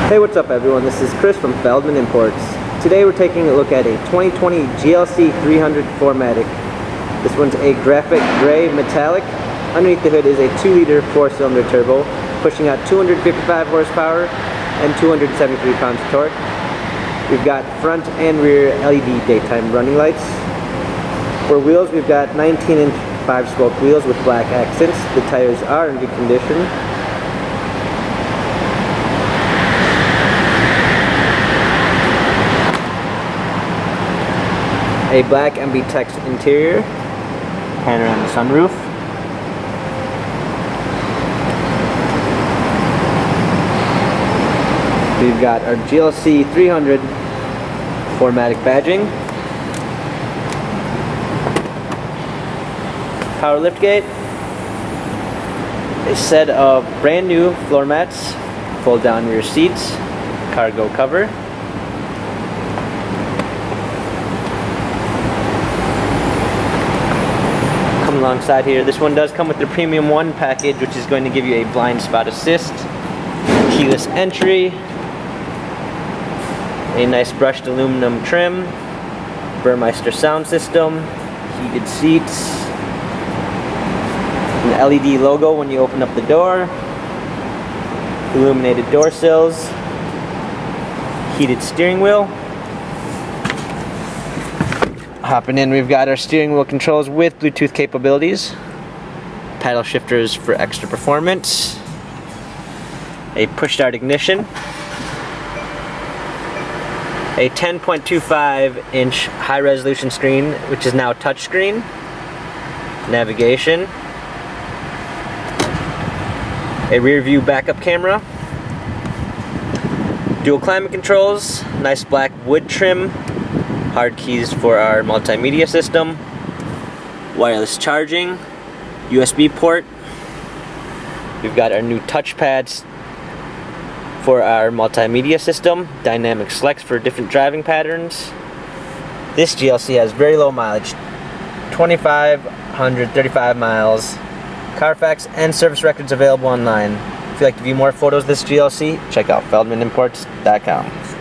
Hey, what's up everyone? This is Chris from Feldmann Imports. Today we're taking a look at a 2020 GLC 300 4MATIC. This one's a graphic gray metallic. Underneath the hood is a 2-liter 4-cylinder turbo, pushing out 255 horsepower and 273 pounds of torque. We've got front and rear LED daytime running lights. For wheels, we've got 19-inch 5-spoke wheels with black accents. The tires are in good condition. A black MB text interior, panoramic sunroof. We've got our GLC 300 4MATIC badging, power liftgate, a set of brand new floor mats, fold down rear seats, cargo cover. Alongside here, this one does come with the Premium 1 package, which is going to give you a blind spot assist, keyless entry, a nice brushed aluminum trim, Burmeister sound system, heated seats, an LED logo when you open up the door, illuminated door sills, heated steering wheel. Hopping in, we've got our steering wheel controls with Bluetooth capabilities, paddle shifters for extra performance, a push-start ignition, a 10.25-inch high-resolution screen, which is now touchscreen, navigation, a rear-view backup camera, dual climate controls, nice black wood trim, hard keys for our multimedia system, wireless charging, USB port. We've got our new touchpads for our multimedia system, dynamic selects for different driving patterns. This GLC has very low mileage, 2,535 miles. Carfax and service records available online. If you'd like to view more photos of this GLC, check out feldmanimports.com.